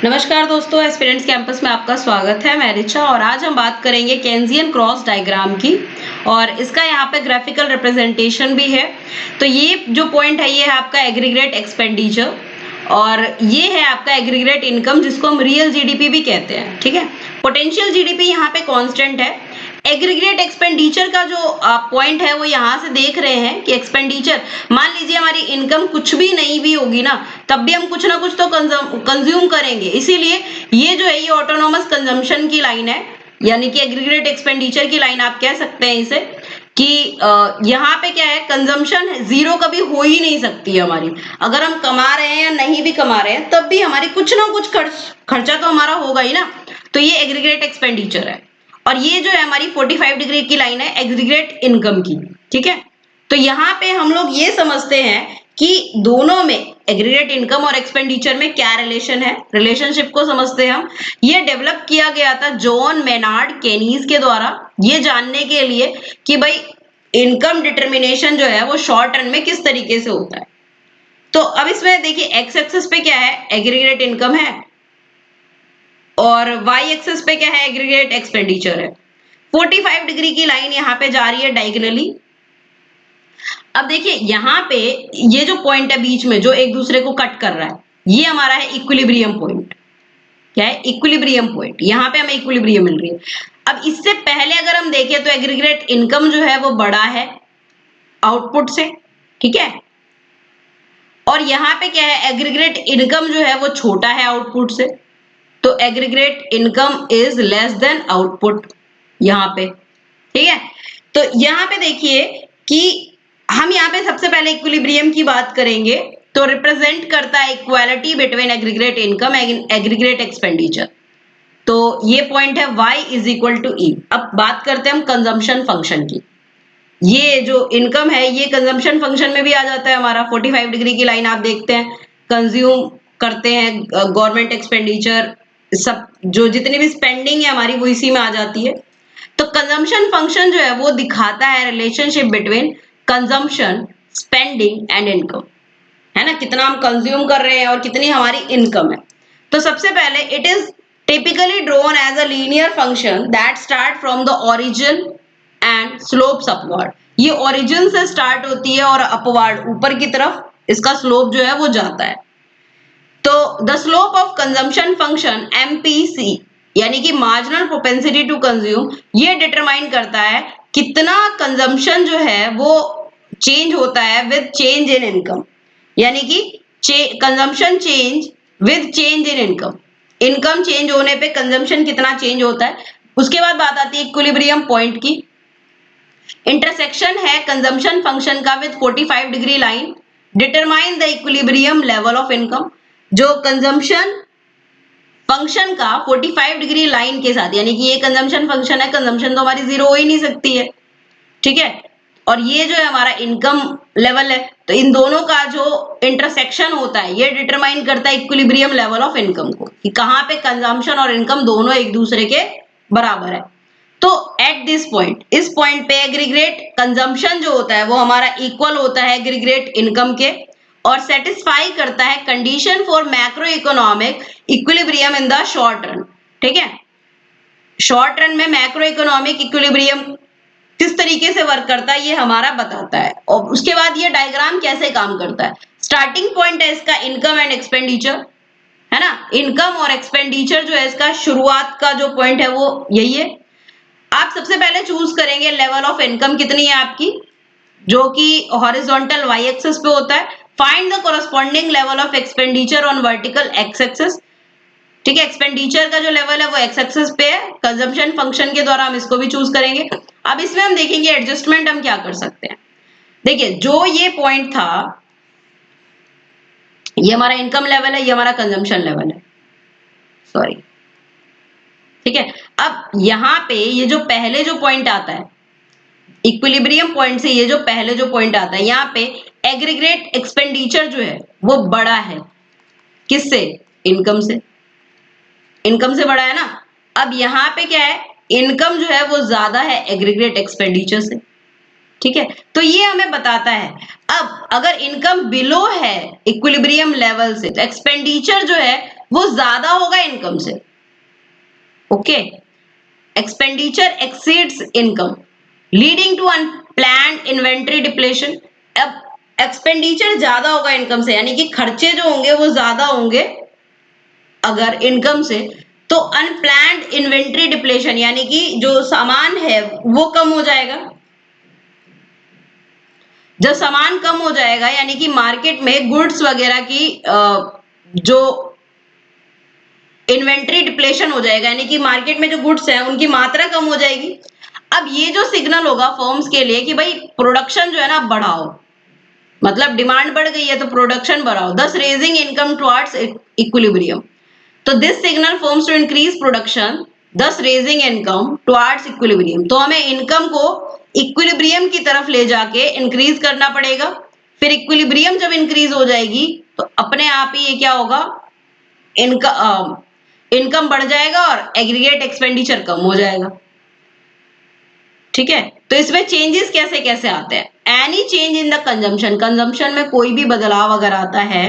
नमस्कार दोस्तों, aspirants campus में आपका स्वागत है। मैं रिचा और आज हम बात करेंगे केन्जियन क्रॉस डायग्राम की और इसका यहाँ पे ग्राफिकल रिप्रेजेंटेशन भी है। तो ये जो पॉइंट है ये है आपका एग्रीगेट एक्सपेंडिचर और ये है आपका एग्रीगेट इनकम जिसको हम रियल जीडीपी भी कहते हैं। ठीक है, पोटेंशियल जीडीपी यहाँ पे कांस्टेंट है। एग्रीगेट एक्सपेंडिचर का जो पॉइंट है वो यहाँ से देख रहे हैं कि एक्सपेंडिचर, मान लीजिए हमारी इनकम कुछ भी नहीं भी होगी ना, तब भी हम कुछ ना कुछ तो कंज्यूम करेंगे। इसीलिए ये जो है ये ऑटोनोमस कंजम्पशन की लाइन है, यानी कि एग्रीगेट एक्सपेंडिचर की लाइन आप कह सकते हैं इसे कि यहाँ पे क्या है, कंजम्पशन जीरो कभी हो ही नहीं सकती है हमारी। अगर हम कमा रहे हैं या नहीं भी कमा रहे हैं तब भी हमारी कुछ ना कुछ खर्चा तो हमारा होगा ही ना। तो ये एग्रीगेट एक्सपेंडिचर है और ये जो है हमारी 45 डिग्री की लाइन है एग्रीगेट इनकम की। ठीक है, तो यहाँ पे हम लोग ये समझते हैं कि दोनों में एग्रीगेट इनकम और एक्सपेंडिचर में क्या रिलेशन है। रिलेशनशिप को समझते हैं हम। ये डेवलप किया गया था जॉन मेनार्ड केनीज के द्वारा, ये जानने के लिए कि भाई इनकम डिटर्मिनेशन जो है वो शॉर्ट रन में किस तरीके से होता है। तो अब इसमें देखिए एक्स एक्सिस पे क्या है, एग्रीगेट इनकम है और वाई एक्सिस पे क्या है, एग्रीगेट एक्सपेंडिचर है। 45 डिग्री की लाइन यहाँ पे जा रही है डायगोनली। अब देखिए यहाँ पे ये जो पॉइंट है बीच में जो एक दूसरे को कट कर रहा है, ये हमारा है इक्विलिब्रियम पॉइंट। क्या है, इक्विलिब्रियम पॉइंट। यहाँ पे हमें इक्विलिब्रियम मिल रही है। अब इससे पहले अगर हम देखें तो एग्रीगेट इनकम जो है वो बड़ा है आउटपुट से। ठीक है, और यहाँ पे क्या है, एग्रीगेट इनकम जो है वो छोटा है आउटपुट से। तो aggregate income is less than output यहाँ पे। ठीक है, तो यहाँ पे देखिए कि हम यहाँ पे सबसे पहले इक्विलिब्रियम की बात करेंगे तो रिप्रेजेंट करता है equality between aggregate income and aggregate expenditure. तो ये पॉइंट है y इज इक्वल टू ई। अब बात करते हैं हम कंजम्पशन फंक्शन की। ये जो इनकम है ये कंजम्पशन फंक्शन में भी आ जाता है हमारा। 45 डिग्री की लाइन आप देखते हैं, कंज्यूम करते हैं, गवर्नमेंट एक्सपेंडिचर, सब जो जितनी भी स्पेंडिंग है हमारी वो इसी में आ जाती है। तो कंजम्पशन फंक्शन जो है वो दिखाता है relationship between consumption, spending and income, है ना, कितना हम कंज्यूम कर रहे हैं और कितनी हमारी इनकम है। तो सबसे पहले it is typically drawn as a linear function that start from the origin and slopes upward. ये ओरिजिन से स्टार्ट होती है और अपवर्ड ऊपर की तरफ इसका स्लोप जो है वो जाता है। तो the slope of consumption function MPC यानी कि मार्जिनल प्रोपेंसिटी टू कंज्यूम, ये डिटरमाइन करता है कितना कंजम्पशन जो है वो चेंज होता है विद चेंज इन इनकम, यानी कि consumption change with change in income. Income change होने पे कंजम्पशन कितना चेंज होता है। उसके बाद बात आती है इक्विलिब्रियम पॉइंट की। इंटरसेक्शन है कंजम्पशन फंक्शन का with 45 degree line, determine the equilibrium level of income. जो कंजम्पशन फंक्शन का 45 डिग्री लाइन के साथ, यानी कि ये कंजम्पशन फंक्शन है, कंजम्पशन तो हमारी जीरो हो ही नहीं सकती है। ठीक है, और ये जो है हमारा इनकम लेवल है, तो इन दोनों का जो इंटरसेक्शन होता है ये डिटरमाइन करता है इक्विलिब्रियम लेवल ऑफ इनकम को, कि कहां पे कंजम्पशन और इनकम दोनों एक दूसरे के बराबर है। तो एट दिस पॉइंट, इस पॉइंट पे एग्रीगेट कंजम्पशन जो होता है वो हमारा इक्वल होता है एग्रीगेट इनकम के और सेटिस्फाई करता है condition for macro economic equilibrium in the short run. ठीक है, शॉर्ट रन में मैक्रो इकोनॉमिक इक्विलिब्रियम किस तरीके से वर्क करता है ये हमारा बताता है। और उसके बाद ये डायग्राम कैसे काम करता है। स्टार्टिंग पॉइंट है इसका इनकम एंड एक्सपेंडिचर, है ना। इनकम और एक्सपेंडिचर जो है इसका शुरुआत का जो पॉइंट है वो यही है। आप सबसे पहले चूज करेंगे लेवल ऑफ इनकम कितनी है आपकी, जो कि हॉरिजॉन्टल वाई एक्सिस पे होता है। Find the corresponding level of expenditure on vertical x axis. ठीक है, एक्सपेंडिचर का जो लेवल है वो एक्स एक्सिस पे है, कंजम्पशन फंक्शन के द्वारा हम इसको भी चूज करेंगे। अब इसमें हम देखेंगे एडजस्टमेंट हम क्या कर सकते हैं। देखिए जो ये पॉइंट था ये हमारा इनकम लेवल है, ये हमारा कंजम्पशन लेवल है, सॉरी। ठीक है, अब यहाँ पे ये जो पहले जो पॉइंट आता है इक्विलिब्रियम पॉइंट से, ये जो पहले जो पॉइंट आता है यहाँ पे एग्रीगेट एक्सपेंडिचर जो है वो बड़ा है किससे, इनकम से। इनकम से बड़ा है ना। अब यहाँ पे क्या है, इनकम जो है वो ज्यादा है एग्रीगेट एक्सपेंडिचर से। ठीक है, तो ये हमें बताता है। अब अगर इनकम बिलो है इक्विलिब्रियम लेवल से तो एक्सपेंडिचर जो है वो ज्यादा होगा इनकम से। Okay, expenditure exceeds income leading to unplanned inventory depletion. अब एक्सपेंडिचर ज्यादा होगा इनकम से, यानी कि खर्चे जो होंगे वो ज्यादा होंगे अगर इनकम से, तो अनप्लैन्ड इन्वेंटरी डिप्लेशन, यानी कि जो सामान है वो कम हो जाएगा। जब सामान कम हो जाएगा यानी कि मार्केट में गुड्स वगैरह की जो इन्वेंट्री डिप्लेशन हो जाएगा, यानी कि मार्केट में जो गुड्स हैं उनकी मात्रा कम हो जाएगी। अब ये जो सिग्नल होगा फर्म्स के लिए कि भाई प्रोडक्शन जो है ना बढ़ाओ, मतलब डिमांड बढ़ गई है तो प्रोडक्शन बढ़ाओ, thus raising income towards equilibrium. तो this signal firms to increase production thus raising income towards equilibrium. तो हमें इनकम को इक्विलिब्रियम की तरफ ले जाके इंक्रीज करना पड़ेगा। फिर इक्विलिब्रियम जब इंक्रीज हो जाएगी तो अपने आप ही ये क्या होगा, इनकम बढ़ जाएगा और एग्रीगेट एक्सपेंडिचर कम हो जाएगा। ठीक है, तो इसमें चेंजेस कैसे कैसे आते हैं, any change in the consumption, consumption में कोई भी बदलाव अगर आता है,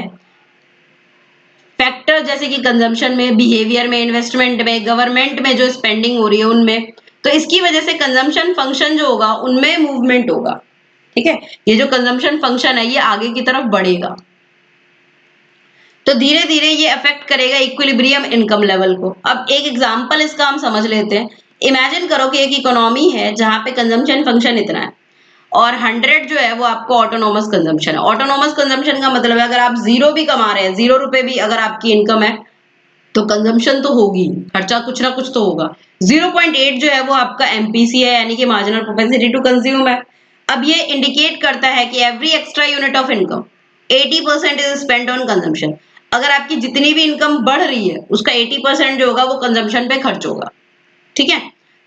फैक्टर जैसे कि कंजम्पशन में, बिहेवियर में, इन्वेस्टमेंट में, गवर्नमेंट में जो स्पेंडिंग हो रही है उनमें, तो इसकी वजह से कंजम्पशन फंक्शन जो होगा उनमें मूवमेंट होगा। ठीक है, ये जो कंजम्पशन फंक्शन है ये आगे की तरफ बढ़ेगा, तो धीरे धीरे ये अफेक्ट करेगा इक्विलिब्रियम इनकम लेवल को। अब एक एग्जांपल इसका हम समझ लेते हैं। इमेजिन करो कि एक इकोनॉमी है जहां पे कंजम्पशन फंक्शन इतना है और 100 जो है वो आपको ऑटोनोमस कंजम्पशन है। ऑटोनोमस कंजम्पशन का मतलब है अगर आप जीरो भी कमा रहे हैं, 0 रुपए भी अगर आपकी इनकम है तो कंजम्पशन तो होगी, खर्चा कुछ ना कुछ तो होगा। 0.8 जो है वो आपका एमपीसी है, यानी कि मार्जिनल प्रोपेंसिटी टू कंज्यूम है। अब ये इंडिकेट करता है कि every extra unit of income 80% is spent on consumption. अगर आपकी जितनी भी इनकम बढ़ रही है उसका 80% जो होगा वो कंजम्पशन पे खर्च होगा। ठीक है,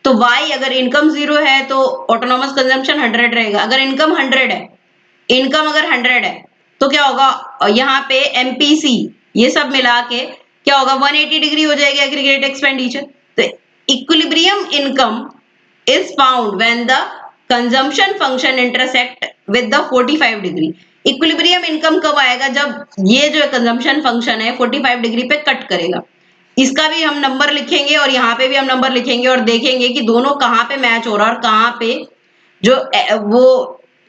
तो वाई अगर इनकम 0 है तो ऑटोनोमस कंजम्पशन 100 रहेगा। अगर इनकम 100 है, इनकम अगर 100 है तो क्या होगा, यहाँ पे एमपीसी ये सब मिला के क्या होगा, 180 डिग्री हो जाएगी एग्रीगेट एक्सपेंडिचर। तो equilibrium income is found when the consumption function intersect with the 45 degree. Equilibrium income कब आएगा, जब ये जो कंजम्पशन फंक्शन है 45 डिग्री पे कट करेगा। इसका भी हम नंबर लिखेंगे और यहाँ पे भी हम नंबर लिखेंगे और देखेंगे कि दोनों कहाँ पे मैच हो रहा है और कहाँ पे जो वो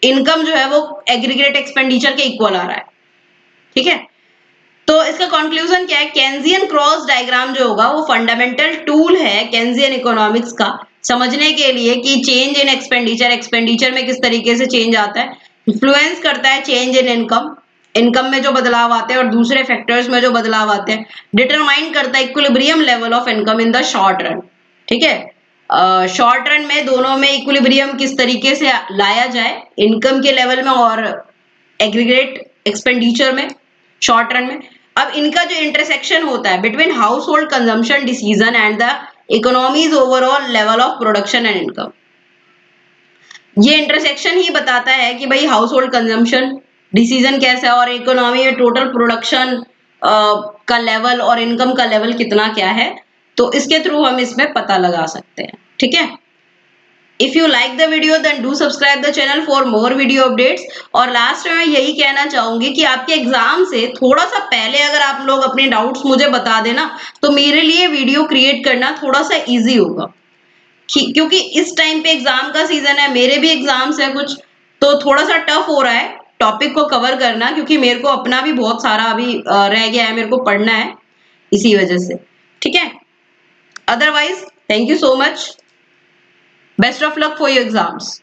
इनकम जो है वो एग्रीगेट एक्सपेंडिचर के इक्वल आ रहा है। ठीक है, तो इसका कंक्लूजन क्या है, केन्जियन क्रॉस डायग्राम जो होगा वो फंडामेंटल टूल है केन्जियन इकोनॉमिक्स का, समझने के लिए कि चेंज इन एक्सपेंडिचर, एक्सपेंडिचर में किस तरीके से चेंज आता है, इन्फ्लुएंस करता है चेंज इन इनकम, इनकम में जो बदलाव आते हैं और दूसरे फैक्टर्स में जो बदलाव आते हैं, डिटरमाइन करता है equilibrium level of income in the short run. ठीक है, शॉर्ट रन में दोनों में इक्विलिब्रियम किस तरीके से लाया जाए, इनकम के लेवल में और एग्रीगेट एक्सपेंडिचर में शॉर्ट रन में। अब इनका जो इंटरसेक्शन होता है between house hold consumption decision and the economies overall level of production and income, ये इंटरसेक्शन ही बताता है कि भाई हाउस होल्ड कंजम्पशन डिसीजन कैसा है और इकोनॉमी में टोटल प्रोडक्शन का लेवल और इनकम का लेवल कितना क्या है, तो इसके थ्रू हम इसमें पता लगा सकते हैं। ठीक है, if you like the video then do subscribe the channel for more video updates. और लास्ट में मैं यही कहना चाहूंगी कि आपके एग्जाम से थोड़ा सा पहले अगर आप लोग अपने डाउट्स मुझे बता देना तो मेरे लिए वीडियो क्रिएट करना थोड़ा सा इजी होगा, क्योंकि इस टाइम पे एग्जाम का सीजन है, मेरे भी एग्जाम्स है कुछ, तो थोड़ा सा टफ हो रहा है टॉपिक को कवर करना, क्योंकि मेरे को अपना भी बहुत सारा अभी रह गया है, मेरे को पढ़ना है इसी वजह से। ठीक है, otherwise thank you so much, best of luck for your exams.